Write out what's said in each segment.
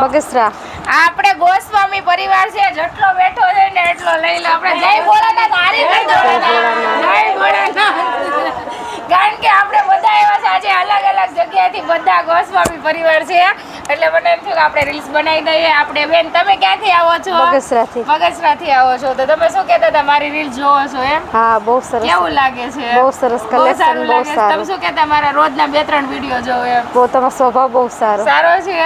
બગસરા આપણે ગોસ્વામી પરિવાર છે, જેટલો બેઠો છે ને એટલો લઈ લો. આપણે જય ભોળાનાથ હારી કરી દો. જય ભોળાનાથ. કારણ કે આપણે બધા એવા છે આજે અલગ અલગ જગ્યાએથી બધા ગોસ્વામી પરિવાર છે, એટલે મને એમ થયું કે આપણે રીલ્સ બનાવી દઈએ. આપણે બેન તમે ક્યાંથી આવો છો? બગસરાથી. બગસરાથી આવો છો, તો તમે શું કહેતા હતા મારી રીલ જોવો છો એમ? હા, બહુ સરસ. કેવું લાગે છે? બહુ સરસ કલેક્શન, બહુ લાગે છે. તમે સારું. શું કહેતા મારા રોજના 2-3 વિડીયો જોવો એમ? બહુ તમારો સ્વભાવ બહુ સારો. સારો છે.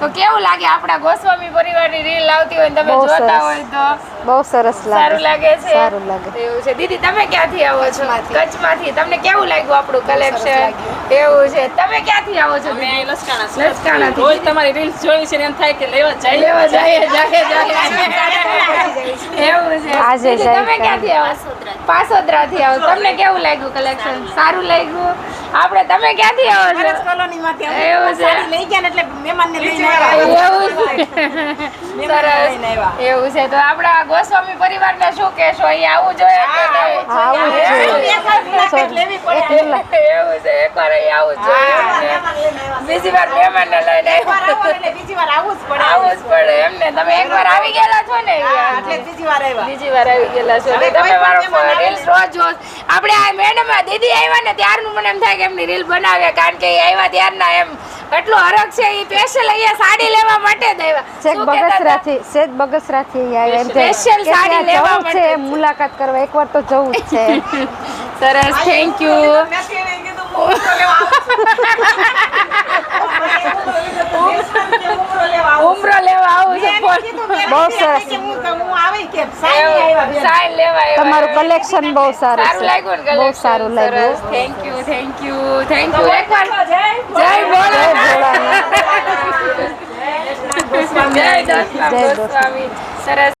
તો કેવું લાગે આપણા ગોસ્વામી પરિવારની રીલ આવતી હોય ને તમે બહુ જોતા સરસ. હોય તો? બહુ સરસ સારું લાગે છે. સારું લાગે. એવું છે. દીદી તમે ક્યાંથી આવો છો? કચ્છમાંથી. તમને કેવું લાગ્યું આપણું કલેક્શન? એવું છે. તમે ક્યાંથી આવો છો? અમે લસકાણાથી. લસકાણાથી. રોજ તમારી રીલ્સ જોઈ છે ને એમ થાય કે લેવા જાય. લેવા જાય. એવું છે. આજે દીદી, જાય તમે ક્યાંથી આવો? પાસોદરાથી આવો. તમને કેવું લાગ્યું કલેક્શન? સારું લાગ્યું. આપણે તમે ક્યાંથી આવો છો? કોલોનીમાંથી અમે એવું છે. સાડી લઈ ગયા ને એટલે મહેમાનને લઈને આવ્યા. એવું છે. સરસ. એવું છે. તો આપણા ગોસ્વામી પરિવારને શું કહેશો? અહીં આવવું જોઈએ કે નહીં? આવવું જ જોઈએ. લેવી પડે. એવું છે. એકવાર અહીં આવવું જ જોઈએ. બીજી વાર મહેમાનને લઈને એકવાર આવો એટલે બીજી વાર આવવું જ પડે. આવવું જ પડે એમને. તમે એકવાર આવી ગયેલા છો ને હા, એટલે બીજી વાર આવ્યા. બીજી વાર આવી ગયેલા છો. હવે તો તમે કોઈ મારો પણ મહેમાન રીલ્સ રોજ જોવો. આપણે આ મેડમ દીદી આવ્યા ને ત્યારનું મને એમ થાય કે એમની રીલ બનાવે, કારણ કે એ આવ્યા ત્યારના એમ એટલો હરખ છે. એ સ્પેશિયલ અહીંયા સાડી લેવા માટે જ આવ્યા. છેક શું કહેતા હતા? બગસરાથી આવ્યા એમ થાય Special કે સાડી ત્યાં લેવા જવું જ છે, માટે. મુલાકાત કરવા એકવાર તો જવું જ છે. સરસ. Thank you. નથી એને કીધું હું ઉમરો લેવા આવું છું. ઉમરો લેવા આવું છે. બહુ સરસ. હું આવી કે સાડી આવ્યા. સાઈન લેવા આવ્યા. તમારું કલેક્શન બહુ સારું સારું છે. લાગ્યું ને બહુ collection? સારું લાગ્યું. સરસ. Thank you. Thank you. એકવાર જય જય ભોળાનાથ. ભોળાનાથ. જય દસમા જય ગોસ્વામી. સરસ.